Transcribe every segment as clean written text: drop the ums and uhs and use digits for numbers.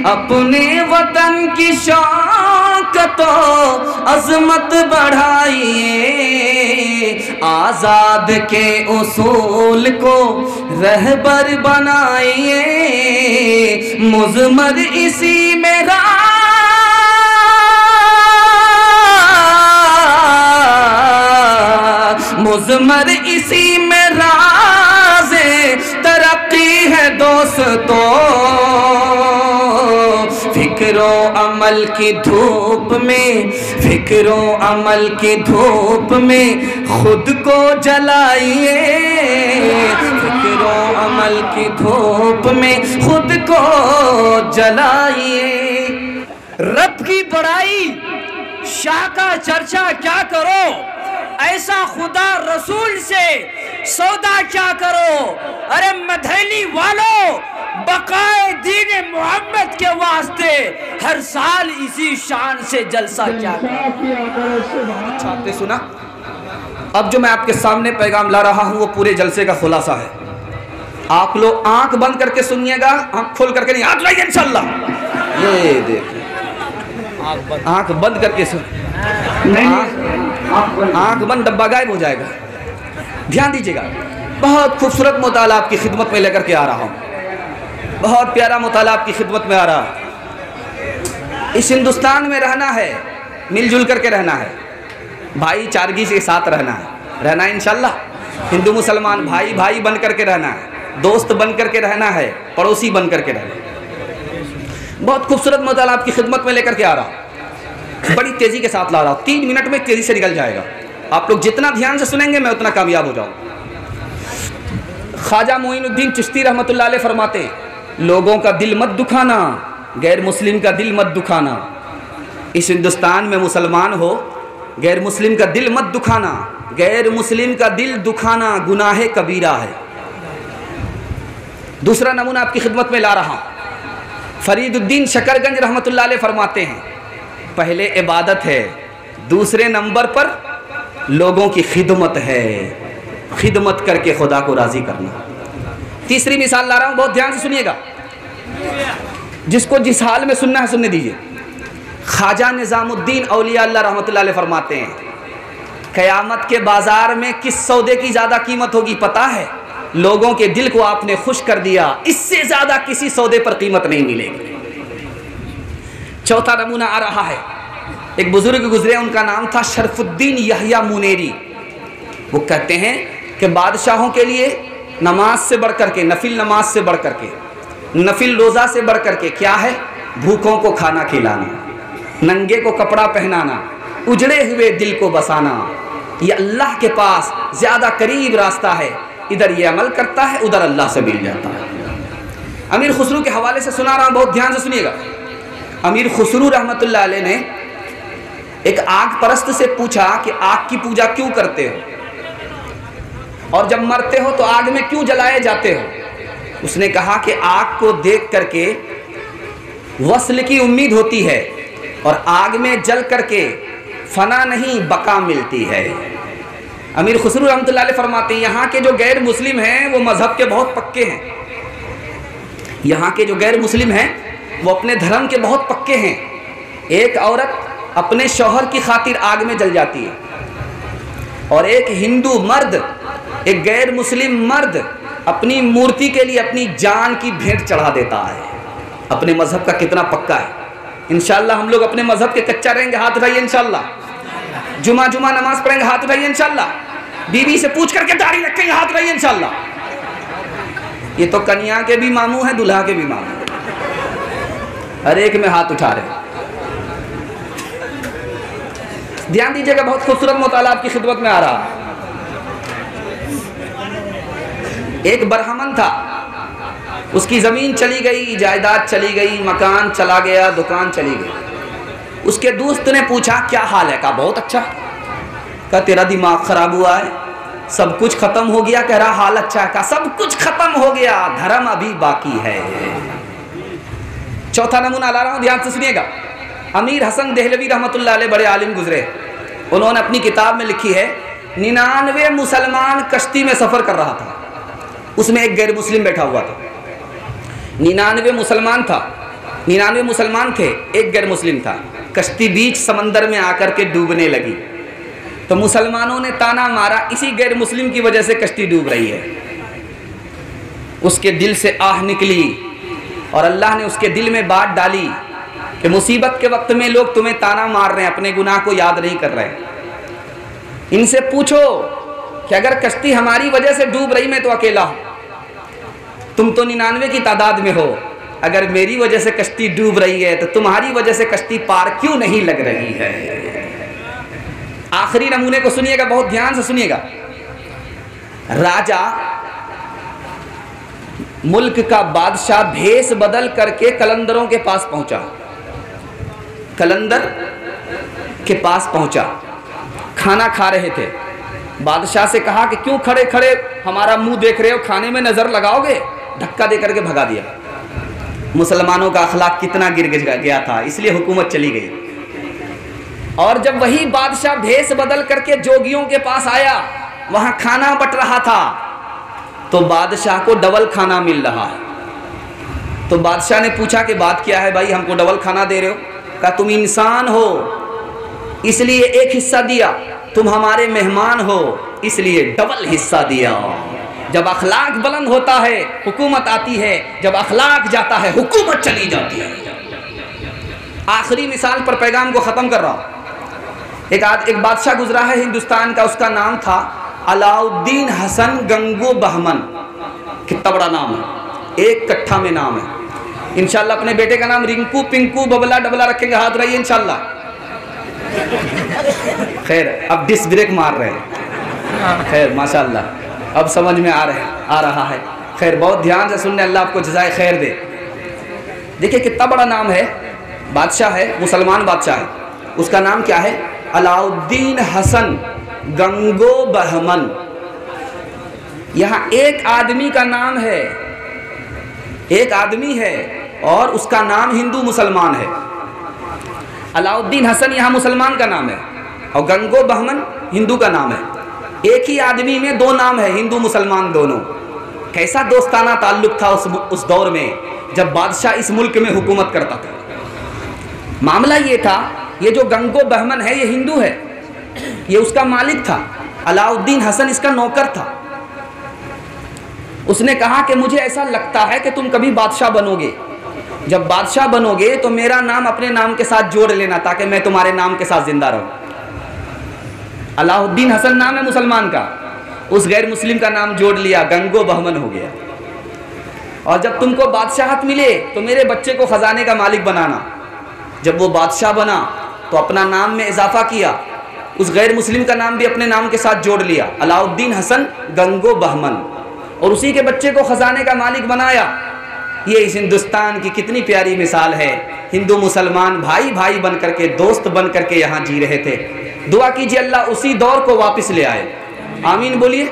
अपने वतन की शौकत अजमत बढ़ाइए, आजाद के उसूल को रहबर बनाइए, मुज़मर इसी में मुज़मर इसी में राज़े तरक्की है दोस्तों। फिक्रो अमल की धूप में, फिक्रो अमल की धूप में खुद को जलाइए, फिक्रो अमल की धूप में खुद को जलाइए। रब की बड़ाई शाह का चर्चा क्या करो, ऐसा खुदा रसूल से सौदा क्या करो। अरे मधैली वालों, बकाए दीन मोहम्मद के वास्ते हर साल इसी शान से जलसा क्या करो। आपने सुना? अब जो मैं आपके सामने पैगाम ला रहा हूँ वो पूरे जलसे का खुलासा है। आप लोग आंख बंद करके सुनिएगा, आंख खोल करके नहीं, हाथ लाइए इंशाल्लाह। ये देखिए, आंख बंद करके सुन, आंख बंद, डब्बा गायब हो जाएगा। ध्यान दीजिएगा, बहुत खूबसूरत मुताला आपकी खिदमत में लेकर के आ रहा हूँ, बहुत प्यारा मुताला आपकी खिदमत में आ रहा है। इस हिंदुस्तान में रहना है, मिलजुल करके रहना है, भाईचारगी के साथ रहना है इंशाल्लाह। हिंदू मुसलमान भाई भाई बन करके रहना है, दोस्त बन करके रहना है, पड़ोसी बन करके रहना है। बहुत खूबसूरत मुताला आपकी खिदमत में लेकर के आ रहा हूँ, बड़ी तेज़ी के साथ ला रहा हूँ। 3 मिनट में तेज़ी से निकल जाएगा। आप लोग जितना ध्यान से सुनेंगे मैं उतना कामयाब हो जाऊँ। ख्वाजा मोइनुद्दीन चिश्ती रहमतुल्लाह अलैह फरमाते हैं, लोगों का दिल मत दुखाना, गैर मुस्लिम का दिल मत दुखाना। इस हिंदुस्तान में मुसलमान हो, गैर मुस्लिम का दिल मत दुखाना, गैर मुस्लिम का दिल दुखाना गुनाह कबीरा है। दूसरा नमूना आपकी खिदमत में ला रहा हूँ। फरीदुद्दीन शकरगंज रहमतुल्लाह अलैह फरमाते हैं, पहले इबादत है, दूसरे नंबर पर लोगों की खिदमत है, खिदमत करके खुदा को राज़ी करना। तीसरी मिसाल ला रहा हूँ, बहुत ध्यान से सुनिएगा, जिसको जिस हाल में सुनना है सुनने दीजिए। ख्वाजा निज़ामुद्दीन औलिया अल्लाह रहमतुल्लाह अलैह फरमाते हैं, क़यामत के बाज़ार में किस सौदे की ज़्यादा कीमत होगी पता है? लोगों के दिल को आपने खुश कर दिया, इससे ज़्यादा किसी सौदे पर कीमत नहीं मिलेगी। चौथा नमूना आ रहा है, एक बुजुर्ग गुजरे, उनका नाम था शरफुद्दीन यहया मुनेरी। वो कहते हैं कि बादशाहों के लिए नमाज से बढ़ करके, नफिल नमाज से बढ़ करके, नफिल रोज़ा से बढ़ करके क्या है? भूखों को खाना खिलाना, नंगे को कपड़ा पहनाना, उजड़े हुए दिल को बसाना। ये अल्लाह के पास ज़्यादा करीब रास्ता है। इधर ये अमल करता है, उधर अल्लाह से मिल जाता है। अमीर खुसरू के हवाले से सुना रहा हूँ, बहुत ध्यान से सुनिएगा। अमीर खुसरू रहमतुल्लाह अलैह ने एक आग परस्त से पूछा कि आग की पूजा क्यों करते हो, और जब मरते हो तो आग में क्यों जलाए जाते हो? उसने कहा कि आग को देख करके वस्ल की उम्मीद होती है, और आग में जल करके फना नहीं बका मिलती है। अमीर खुसरू रहमतुल्लाह अलैह फरमाते हैं, यहाँ के जो गैर मुस्लिम हैं वो मज़हब के बहुत पक्के हैं। यहाँ के जो गैर मुस्लिम हैं वो अपने धर्म के बहुत पक्के हैं। एक औरत अपने शौहर की खातिर आग में जल जाती है, और एक हिंदू मर्द, एक गैर मुस्लिम मर्द अपनी मूर्ति के लिए अपनी जान की भेंट चढ़ा देता है। अपने मज़हब का कितना पक्का है। इंशाअल्लाह हम लोग अपने मज़हब के कच्चा रहेंगे, हाथ उठाइए इंशाअल्लाह। जुमा नमाज पढ़ेंगे, हाथ उठाइए इंशाअल्लाह। बीवी से पूछ करके दाढ़ी रखेंगे, हाथ उठाइए इंशाअल्लाह। ये तो कन्या के भी मामू हैं, दुल्हा के भी मामू, हर एक में हाथ उठा रहे। ध्यान दीजिएगा, बहुत खूबसूरत मुताला आपकी खिदमत में आ रहा। एक बरहमन था, उसकी ज़मीन चली गई, जायदाद चली गई, मकान चला गया, दुकान चली गई। उसके दोस्त ने पूछा क्या हाल है? कहा बहुत अच्छा। कहा तेरा दिमाग ख़राब हुआ है, सब कुछ ख़त्म हो गया? कह रहा हाल अच्छा है। कहा सब कुछ ख़त्म हो गया, धर्म अभी बाकी है। चौथा नमूना ला रहा हूँ, ध्यान से सुनिएगा। अमीर हसन देहलवी रहमतुल्लाह अलैह बड़े आलिम गुजरे। उन्होंने अपनी किताब में लिखी है, 99 मुसलमान कश्ती में सफ़र कर रहा था, उसमें एक गैर मुस्लिम बैठा हुआ था। 99 मुसलमान था, 99 मुसलमान थे, एक गैर मुस्लिम था। कश्ती बीच समंदर में आकर के डूबने लगी तो मुसलमानों ने ताना मारा, इसी गैर मुस्लिम की वजह से कश्ती डूब रही है। उसके दिल से आह निकली और अल्लाह ने उसके दिल में बात डाली कि मुसीबत के वक्त में लोग तुम्हें ताना मार रहे हैं, अपने गुनाह को याद नहीं कर रहे। इनसे पूछो कि अगर कश्ती हमारी वजह से डूब रही, मैं तो अकेला हूँ, तुम तो 99 की तादाद में हो, अगर मेरी वजह से कश्ती डूब रही है तो तुम्हारी वजह से कश्ती पार क्यों नहीं लग रही है। आखिरी नमूने को सुनिएगा, बहुत ध्यान से सुनिएगा। राजा मुल्क का बादशाह भेष बदल करके कलंदरों के पास पहुंचा, कलंदर के पास पहुंचा, खाना खा रहे थे। बादशाह से कहा कि क्यों खड़े खड़े हमारा मुंह देख रहे हो, खाने में नजर लगाओगे। धक्का दे करके भगा दिया। मुसलमानों का अखलाक कितना गिर गया था, इसलिए हुकूमत चली गई। और जब वही बादशाह भेष बदल करके जोगियों के पास आया, वहां खाना बट रहा था, तो बादशाह को डबल खाना मिल रहा है। तो बादशाह ने पूछा कि बात क्या है भाई, हमको डबल खाना दे रहे हो? कहा तुम इंसान हो इसलिए एक हिस्सा दिया, तुम हमारे मेहमान हो इसलिए डबल हिस्सा दिया। जब अखलाक बुलंद होता है हुकूमत आती है, जब अखलाक जाता है हुकूमत चली जाती है। आखिरी मिसाल पर पैगाम को ख़त्म कर रहा हूँ। एक बादशाह गुजरा है हिंदुस्तान का, उसका नाम था अलाउद्दीन हसन गंगो बहमन। कितना बड़ा नाम है, एक कट्ठा में नाम है। इंशाल्लाह अपने बेटे का नाम रिंकू पिंकू बबला डबला रखेंगे, हाथ रहिए इंशाल्लाह। खैर अब डिस्क ब्रेक मार रहे हैं, खैर माशाल्लाह अब समझ में आ रहा है। खैर बहुत ध्यान से सुनने, अल्लाह आपको जज़ाए खैर दे। देखिए कितना बड़ा नाम है, बादशाह है, मुसलमान बादशाह है। उसका नाम क्या है? अलाउद्दीन हसन गंगो बहमन। यहाँ एक आदमी का नाम है, एक आदमी है और उसका नाम हिंदू मुसलमान है। अलाउद्दीन हसन यहाँ मुसलमान का नाम है और गंगो बहमन हिंदू का नाम है। एक ही आदमी में दो नाम है, हिंदू मुसलमान दोनों। कैसा दोस्ताना ताल्लुक था उस दौर में जब बादशाह इस मुल्क में हुकूमत करता था। मामला ये था, ये जो गंगो बहमन है ये हिंदू है, ये उसका मालिक था। अलाउद्दीन हसन इसका नौकर था। उसने कहा कि मुझे ऐसा लगता है कि तुम कभी बादशाह बनोगे, जब बादशाह बनोगे तो मेरा नाम अपने नाम के साथ जोड़ लेना ताकि मैं तुम्हारे नाम के साथ जिंदा रहूं। अलाउद्दीन हसन नाम है मुसलमान का, उस गैर मुस्लिम का नाम जोड़ लिया, गंगो बहमन हो गया। और जब तुमको बादशाहत मिले तो मेरे बच्चे को खजाने का मालिक बनाना। जब वो बादशाह बना तो अपना नाम में इजाफा किया, उस गैर मुस्लिम का नाम भी अपने नाम के साथ जोड़ लिया, अलाउद्दीन हसन गंगो बहमन, और उसी के बच्चे को खजाने का मालिक बनाया। ये इस हिंदुस्तान की कितनी प्यारी मिसाल है। हिंदू मुसलमान भाई भाई बन करके, दोस्त बन करके यहाँ जी रहे थे। दुआ कीजिए अल्लाह उसी दौर को वापस ले आए, आमीन बोलिए।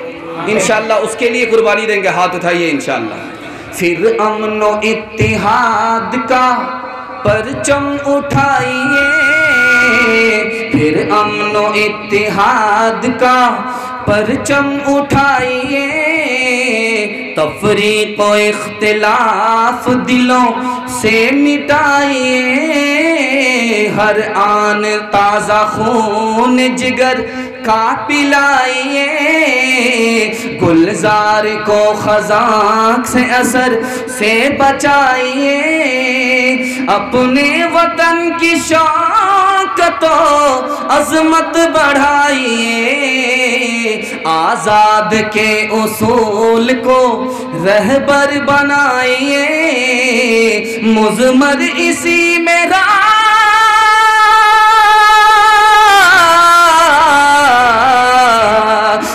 इंशाअल्लाह उसके लिए कुर्बानी देंगे, हाथ उठाइए इंशाअल्लाह। फिर अमनो इत्तिहाद का परचम उठाइए, फिर अमनो इत्तिहाद का परचम उठाइए, तफरीक व इख्तिलाफ दिलों से मिटाइए, हर आन ताज़ा खून जिगर का पिलाइए, गुलजार को खज़ाक से असर से बचाइए, अपने वतन की शौकत अज़मत बढ़ाइए, आज़ाद के उसूल को रहबर बनाइए, मुज़मर इसी में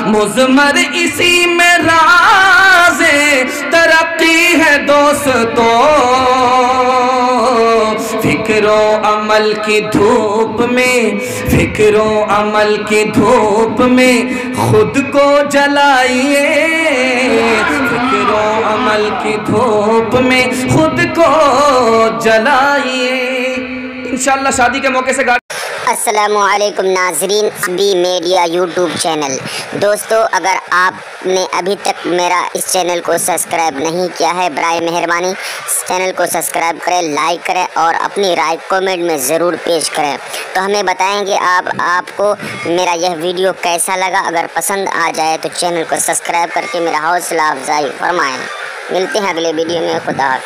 मुज़मर इसी में राज़े तरक्की है दोस्तों, फिक्रो अमल की धूप में, फिक्रो अमल की धूप में खुद को जलाइए, फिक्रो अमल की धूप में खुद को जलाइए। इंशाअल्लाह शादी के मौके से गाड़ी। अस्सलामुअलैकुम नाजरीन, बी मीडिया यूट्यूब चैनल। दोस्तों, अगर आपने अभी तक मेरा इस चैनल को सब्सक्राइब नहीं किया है, बराए मेहरबानी इस चैनल को सब्सक्राइब करें, लाइक करें और अपनी राय कमेंट में ज़रूर पेश करें। तो हमें बताएंगे आपको मेरा यह वीडियो कैसा लगा। अगर पसंद आ जाए तो चैनल को सब्सक्राइब करके मेरा हौसला अफजाई फरमाएँ। मिलते हैं अगले वीडियो में। खुदा हाफ़िज़।